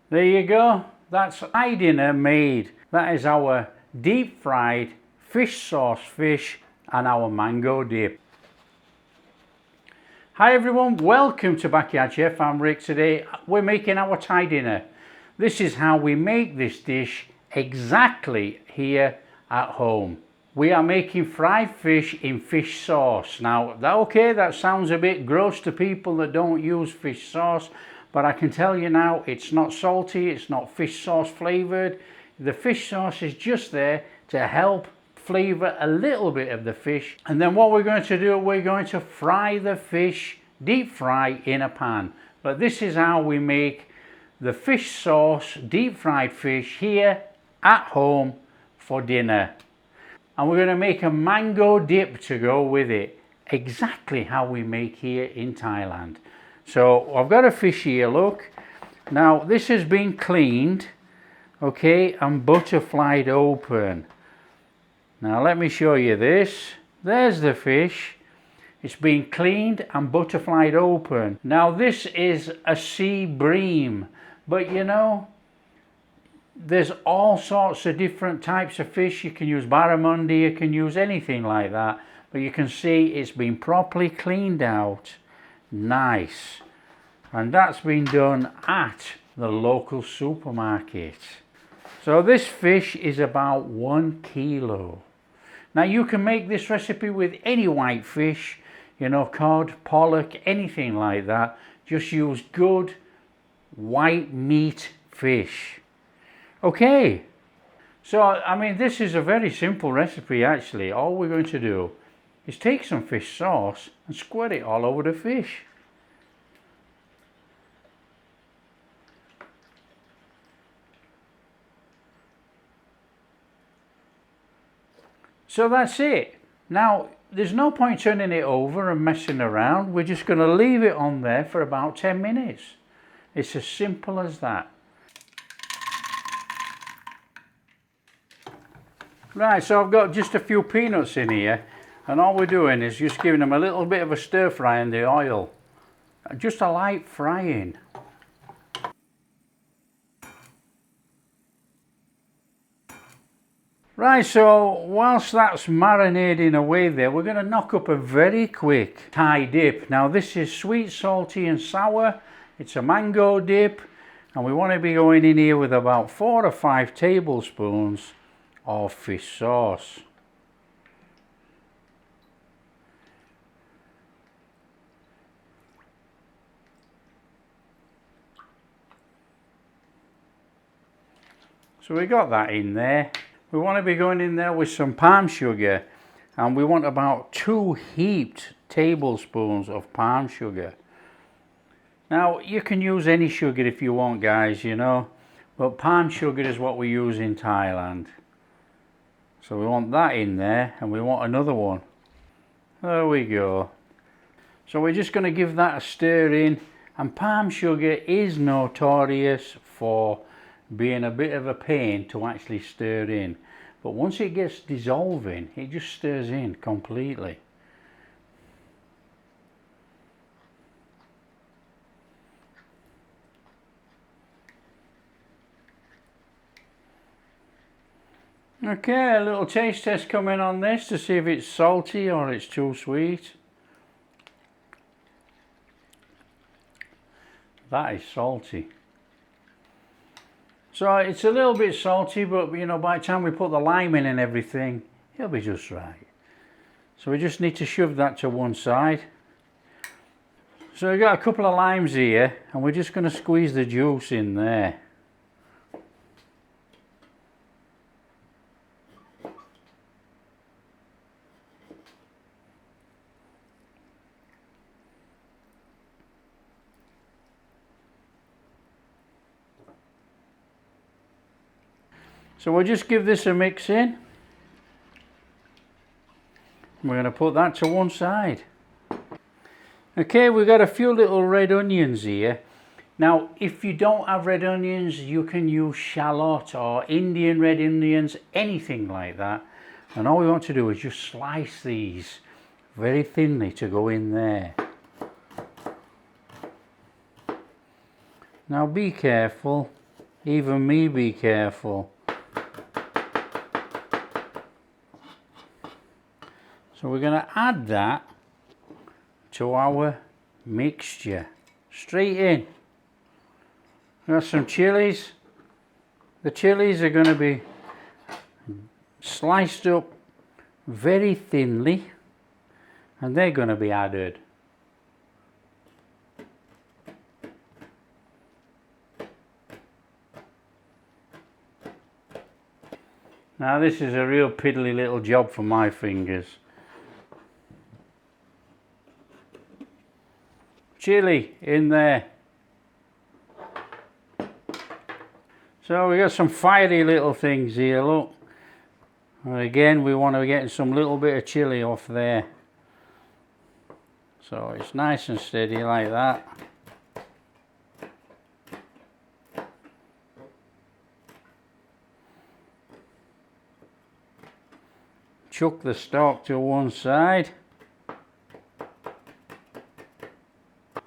There you go. That's my dinner made. That is our deep fried fish sauce fish and our mango dip. Hi everyone, welcome to Backyard Chef. I'm Rick. Today we're making our Thai dinner. This is how we make this dish exactly here at home. We are making fried fish in fish sauce. Now, that sounds a bit gross to people that don't use fish sauce, but I can tell you now, it's not salty, it's not fish sauce flavored. The fish sauce is just there to help flavor a little bit of the fish. And then what we're going to do, we're going to fry the fish, deep fry in a pan. But this is how we make the fish sauce deep fried fish here at home for dinner. And we're going to make a mango dip to go with it, exactly how we make here in Thailand. So I've got a fish here, look. Now this has been cleaned, okay, and butterflied open. Now let me show you this. There's the fish. It's been cleaned and butterflied open. Now this is a sea bream, but you know, there's all sorts of different types of fish. You can use barramundi, you can use anything like that. But you can see it's been properly cleaned out. Nice. And that's been done at the local supermarket. So this fish is about 1 kilo. Now you can make this recipe with any white fish, you know, cod, pollock, anything like that. Just use good white meat fish. Okay, so I mean this is a very simple recipe actually. All we're going to do is take some fish sauce and squirt it all over the fish. So that's it. Now there's no point turning it over and messing around. We're just going to leave it on there for about 10 minutes. It's as simple as that. Right, so I've got just a few peanuts in here, and all we're doing is just giving them a little bit of a stir fry in the oil. Just a light frying. Right, so whilst that's marinating away there, we're going to knock up a very quick Thai dip. Now this is sweet, salty and sour. It's a mango dip, and we want to be going in here with about 4 or 5 tablespoons of fish sauce. So we got that in there. We want to be going in there with some palm sugar, and we want about 2 heaped tablespoons of palm sugar. Now you can use any sugar if you want, guys, you know, but palm sugar is what we use in Thailand. So we want that in there, and we want another one. There we go. So we're just going to give that a stir in, and palm sugar is notorious for being a bit of a pain to actually stir in. But once it gets dissolving, it just stirs in completely. Okay, a little taste test coming on this to see if it's salty or it's too sweet. That is salty. So it's a little bit salty, but you know, by the time we put the lime in and everything, it'll be just right. So we just need to shove that to one side. So we've got a couple of limes here, and we're just going to squeeze the juice in there. So we'll just give this a mix in. We're going to put that to one side. Okay, we've got a few little red onions here. Now, if you don't have red onions, you can use shallot or Indian red onions, anything like that. And all we want to do is just slice these very thinly to go in there. Now be careful, Even me be careful. So we're going to add that to our mixture. Straight in. We've got some chilies. The chilies are going to be sliced up very thinly, and they're going to be added. Now this is a real piddly little job for my fingers. Chili in there. So we got some fiery little things here, look. And again, we want to get some little bit of chili off there. So it's nice and steady like that. Chuck the stock to one side.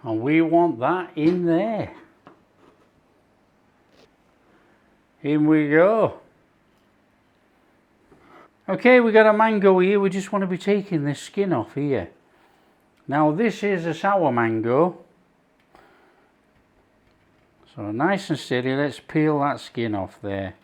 And we want that in there. In we go. Okay, we got a mango here. We just want to be taking this skin off here. Now this is a sour mango. So nice and steady, let's peel that skin off there.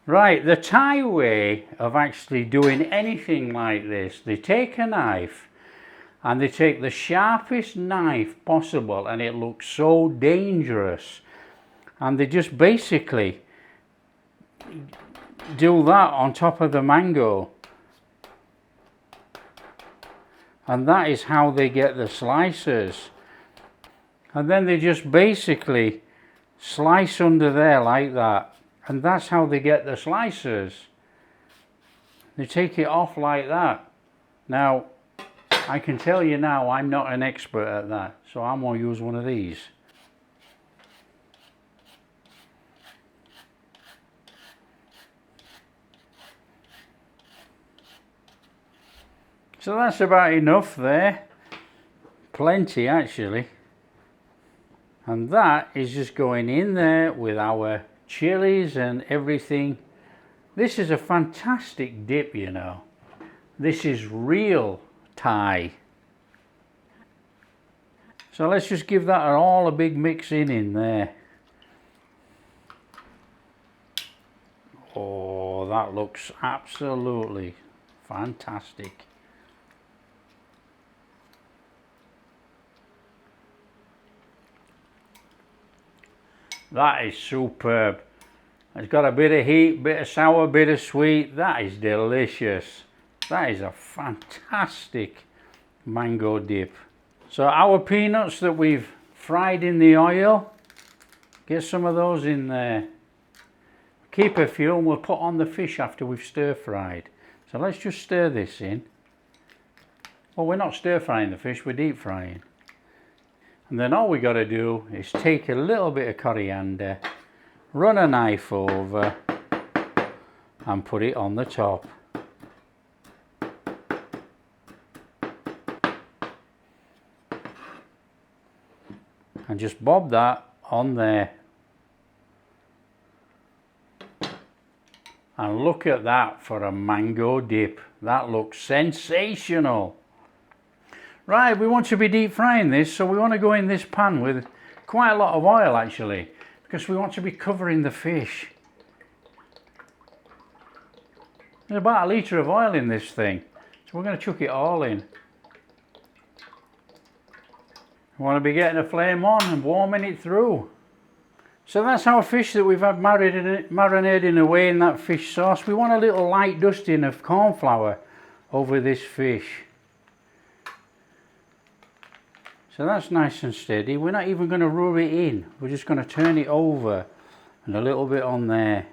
Right, the Thai way of actually doing anything like this, they take a knife and they take the sharpest knife possible, and it looks so dangerous, and they just basically do that on top of the mango, and that is how they get the slices. And then they just basically slice under there like that. And that's how they get the slices. They take it off like that. Now, I can tell you now, I'm not an expert at that. So I'm going to use one of these. So that's about enough there. Plenty actually. And that is just going in there with our chilies and everything. This is a fantastic dip, you know. This is real Thai. So let's just give that all a big mix in there. Oh, that looks absolutely fantastic. That is superb. It's got a bit of heat, bit of sour, bit of sweet. That is delicious. That is a fantastic mango dip. So our peanuts that we've fried in the oil, get some of those in there. Keep a few and we'll put on the fish after we've stir fried. So let's just stir this in. Well, we're not stir frying the fish, we're deep frying. And then all we got to do is take a little bit of coriander, run a knife over and put it on the top. And just bob that on there. And look at that for a mango dip. That looks sensational. Right, we want to be deep frying this, so we want to go in this pan with quite a lot of oil actually, because we want to be covering the fish. There's about a litre of oil in this thing, so we're going to chuck it all in. We want to be getting a flame on and warming it through. So that's our fish that we've had marinating away in that fish sauce. We want a little light dusting of corn flour over this fish. So that's nice and steady. We're not even going to rub it in. We're just going to turn it over and a little bit on there.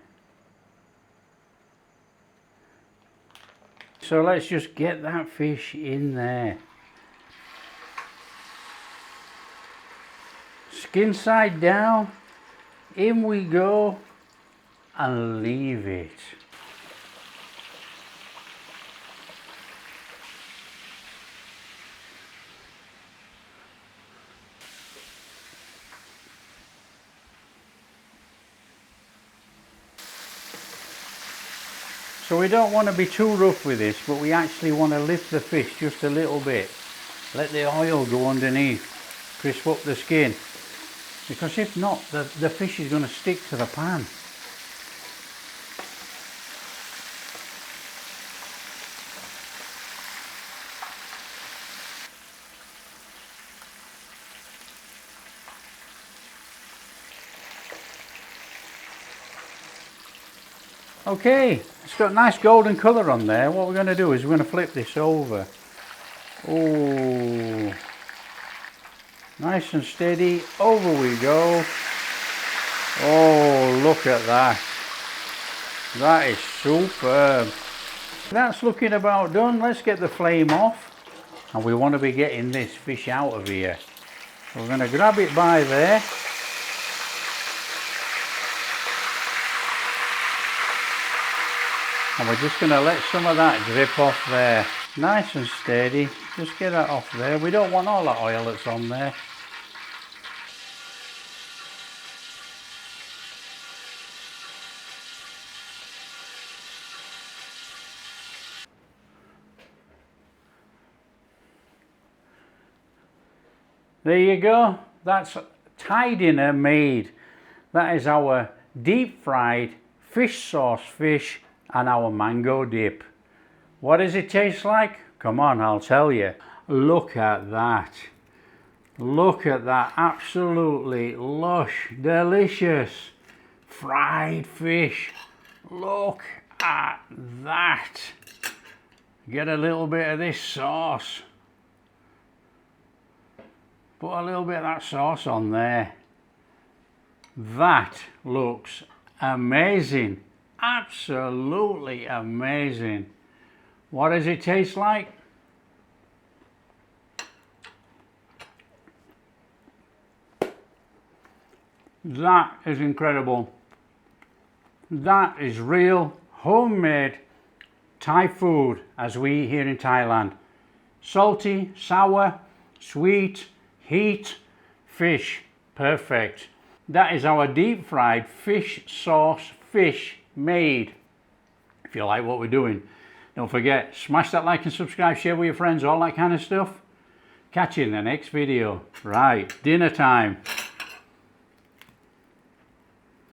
So let's just get that fish in there. Skin side down. In we go and leave it. So we don't want to be too rough with this, but we actually want to lift the fish just a little bit. Let the oil go underneath, crisp up the skin, because if not, the fish is going to stick to the pan. Okay, it's got nice golden colour on there. What we're going to do is we're going to flip this over. Oh, nice and steady. Over we go. Oh, look at that. That is superb. That's looking about done. Let's get the flame off. And we want to be getting this fish out of here. So we're going to grab it by there. And we're just going to let some of that drip off there. Nice and steady. Just get that off there. We don't want all that oil that's on there. There you go. That's Thai dinner made. That is our deep fried fish sauce fish and our mango dip. What does it taste like? Come on, I'll tell you. Look at that. Look at that. Absolutely lush, delicious fried fish. Look at that. Get a little bit of this sauce. Put a little bit of that sauce on there. That looks amazing. Absolutely amazing. What does it taste like? That is incredible. That is real homemade Thai food as we eat here in Thailand. Salty, sour, sweet, heat, fish. Perfect. That is our deep fried fish sauce fish made. If you like what we're doing, don't forget, smash that like and subscribe, share with your friends, all that kind of stuff. Catch you in the next video. Right, dinner time.